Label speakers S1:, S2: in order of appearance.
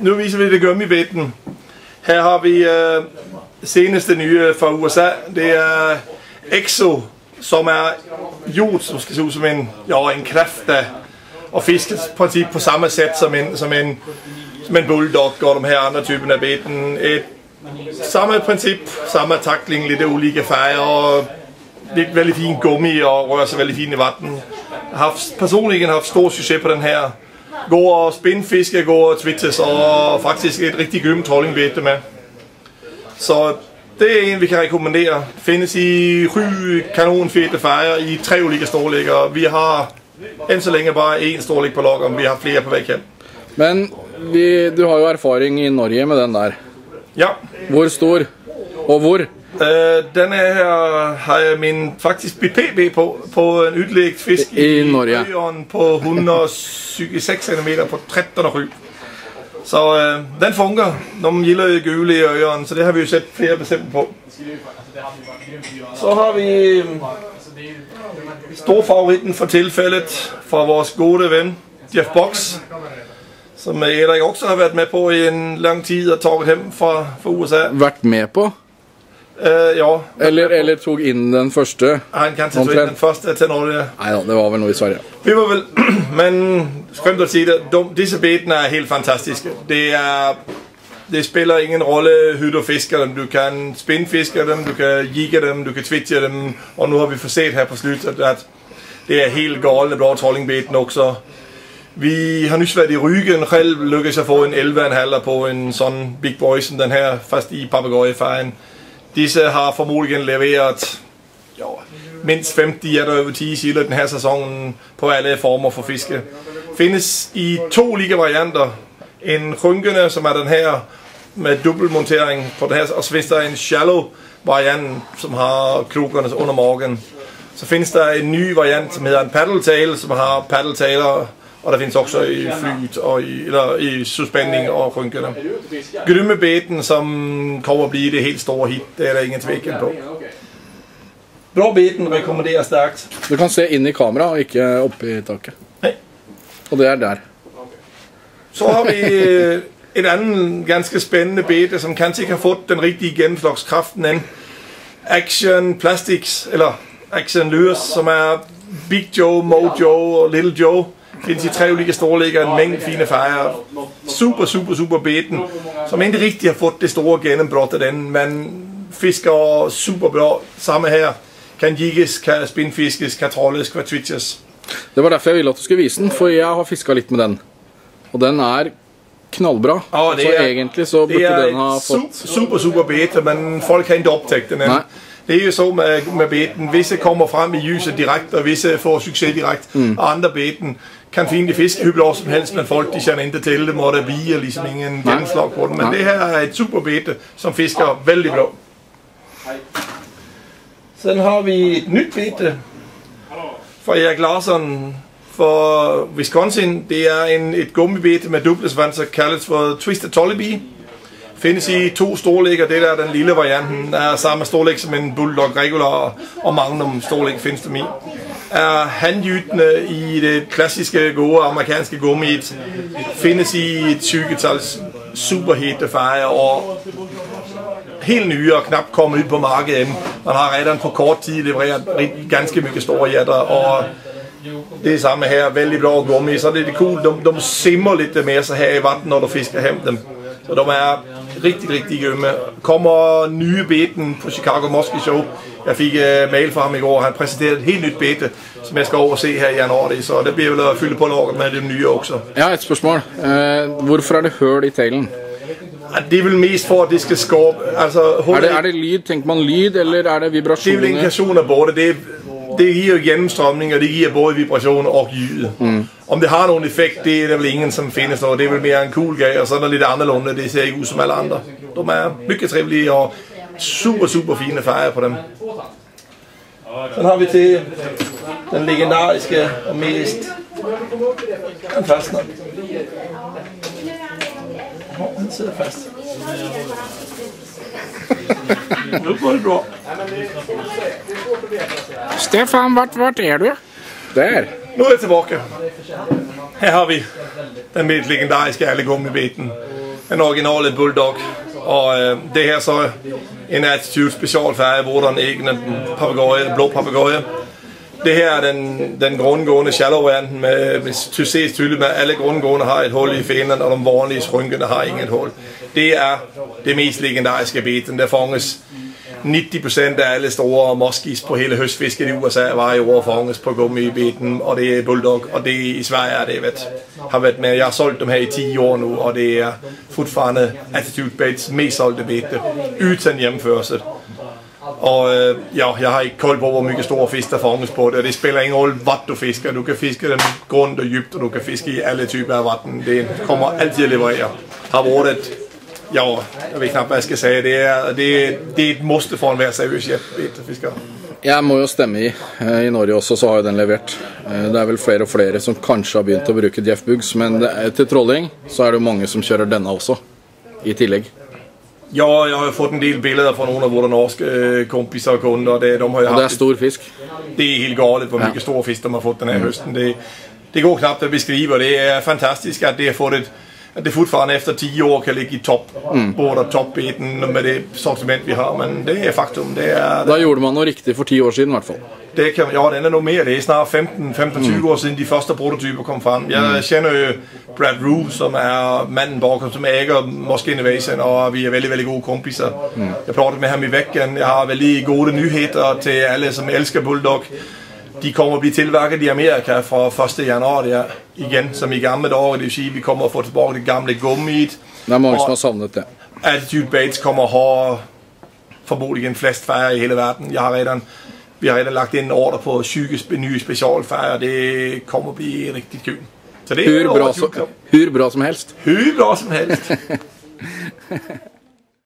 S1: Nu viser vi det gummibeten. Her har vi seneste nye fra USA. Det er Exo, som er jord, som skal se ud som en kræfte og fiskesprincip på samme sæt som en bulldog og de her andre typer af beten. Et samme princip, samme takling, lidt ulike farver og veldig fin gummi og rører sig veldig fint i vatten. Personligt har haft stor succes på den her. Går og spindfiske, går og twitches og faktisk et rigtig gymt trollingbete med. Så det er en vi kan rekommendere. Findes i 7 kanonfete farver i 3 ulike storlægger. Vi har enn så længe bare en storlæg på loggen, vi har flere på vej hjem.
S2: Men du har jo erfaring i Norge med den der.
S1: Ja.
S2: Hvor stor og hvor?
S1: Den her har jeg faktisk mit PB på en udlægt fisk
S2: i Norge
S1: på 106 cm på 13,7. Så den fungerer, når man gilder gøvle i øjeren, så det har vi jo set flere eksempler på. Så har vi stor favoritten for tilfældet fra vores gode ven Jeff Box, som Erik også har været med på i en lang tid og taget hjem fra USA.
S2: Vært med på?
S1: Ja.
S2: Eller tog ind den første?
S1: Han kan tage den første til Norge.
S2: Nej, det var vel noget i Sverige.
S1: Vi var vel, men skønt at sige det, disse beten er helt fantastiske. Det spiller ingen rolle, hytte og fisker dem. Du kan spindfiske dem, du kan jigge dem, du kan twitche dem. Og nu har vi forset her på slut, at det er helt galt blå trollingbeten også. Vi har nyss været i Rügen, selv lykkedes at få en 11,5 på en sådan big boy som den her, fast i papegøjefajen. Disse har formodentlig leveret mindst 50 eller over 10 kilo den her sæson på alle former for fiske. Findes i 2 like varianter. En rynkende, som er den her med dobbeltmontering på den her, og så findes der en shallow variant, som har krokerne under morgen. Så findes der en ny variant, som hedder en paddle tail, som har paddle tailer, og der findes også i flyt og i suspending og rynkende. Grymmebeten, som kommer at blive det helt store hit, det er der ingen tvivl på. Blåbeten rekommenderer stærkt.
S2: Du kan se ind i kamera og ikke oppe i taket.
S1: Nej.
S2: Og det er der.
S1: Så har vi et andet ganske spændende bete, som kanskje ikke har fået den rigtige gennemslagskraften end Action Plastics, eller Action Lures, som er Big Joe, Mojo og Little Joe. Findes i 3 ulike storlægger, en mængde fine farver. Super beten, som ikke rigtig har fået det store gennembrud af den, men fisker super bra. Samme her. Kan jigges, kan spindfiskes, kan trolles, kan twitches.
S2: Det var derfor jeg ville at du skulle vise den, for jeg har fisket lidt med den. Og den er knallbra.
S1: Ja,
S2: så egentlig så burde den ha fått...
S1: Super bete, men folk har ikke optaget den.
S2: Nej.
S1: Det er jo så med beten. Visse kommer frem i lyset direkte, og visse får succes direkte. Og andre beten kan finde fisk hybler som helst, men folk de kender ikke til det, må der blive ligesom ingen gennemslag på den. Men det her er et super bete, som fisker vældig blå. Så har vi et nyt bete fra Erik Larsson for Wisconsin. Det er et gummibete med dubbelsvanser, kaldet for Twisted Tollybee. Findes i 2 storlægger. Det der er den lille varianten. Er samme storlæg som en bulldog regular, og magnum storlæg findes dem i. Er handjytende i det klassiske gode amerikanske gummit. Findes i et 20-tals superhete farver og helt nye og knap kommet ud på markedet. Man har redan på kort tid leveret ganske mye store jætter, og det er samme her, vældig blå gummi, så det er cool. De simmer lidt mere så her i vatten, når du fisker hjem dem. Så de er rigtig gømme. Kommer nye beten på Chicago Muskie Show. Jeg fik mail fra ham i går, og han præsenterede et helt nyt bete, som jeg skal over se her i januar. Så det bliver vel at fylde på logget med de nye også.
S2: Jeg har et spørgsmål. Hvorfor er det hørt i tailen?
S1: Det er vel mest for, at det skal skåbe. Altså,
S2: er det lyd? Tænker man lyd, eller er det vibrationer?
S1: Det er vel indikationer både. Det giver jo gennemstrømning, og det giver både vibration og lyd. Om det har nogen effekt, det er der vel ingen, som findes noget. Det er vel mere en cool gag, og så er der lidt anderledes. Det ser ikke ud som alle andre. De er mycket trevlige og super fine farver på dem. Så har vi til den legendariske og mest... Den fastner. Den sidder fast. Nu går det bra.
S2: Stefan, vart er du? Der.
S1: Nu er jeg tilbage. Her har vi den mest legendariske alle gummibeten. en original bulldog. Og det her så en Attitude specialfærge, hvor den ikke er den blå papegøje. Det her er den grundgående shallow-varianten, hvis du ses tydeligt med, alle grundgående har et hul i fænderne, og de vanlige skrynkende har ingen hul. Det er det mest legendariske beten. Der fanges 90% af alle store muskies på hele høstfisket i USA var i år fanges på gummibeten, og det er bulldog, og det i Sverige er det har været med. Jeg har solgt dem her i 10 år nu, og det er fortfarande Attitude Baits mest solgte bete, uden hjemførsel. Og jeg har ikke kold på, hvor mye store fisk der fanges på det, og det spiller ingen rolle, hvad du fisker. Du kan fiske dem grund og dybt, og du kan fiske i alle typer af vatten. Det kommer altid at leverere. Har været et, jeg ved knap, hvad jeg skal sige. Det er et måste for enhver seriøs fisker.
S2: Jeg må jo stemme i. I Norge også så har jo den levert. Det er vel flere og flere som kanskje har begynt å bruke Jeff Buggs, men til trolling så er det mange som kjører denne også, i tillegg.
S1: Ja, jeg har jo fått en del billeder fra nogle af våre norske kompiser og kunder, og de har jo haft...
S2: Og det er stor fisk.
S1: Det er helt galt, hvor mye store fisk de har fått denne høsten. Det går knapt at beskrive, og det er fantastisk, at det har fået at det fortfarande efter 10 år kan ligge i både topbeten med det sortiment vi har, men det er faktum.
S2: Da gjorde man noe riktig for 10 år siden i hvert fall.
S1: Det kan, ja, den er noget mere. Det er snart 15-20 år siden de første prototyper kom frem. Jeg kender jo Brad Rue, som er manden bakom, som æger Mosk Innovation, og vi er veldig, veldig gode kompiser. Jeg pratede med ham i veggen. Jeg har veldig gode nyheder til alle, som elsker bulldog. De kommer at blive tilværket i Amerika fra 1. januar der, igen, som i gamle dage. Det vil sige, at vi kommer at få tilbage det gamle gummiet.
S2: Det er mange, som har savnet det.
S1: Attitude Baits kommer at have formodentlig flest færger i hele verden. Vi har redan lagt en ordre på 20 nye specialfærger, og det kommer at blive rigtig kul. Så det er
S2: hur bra som helst.
S1: Hur bra som helst.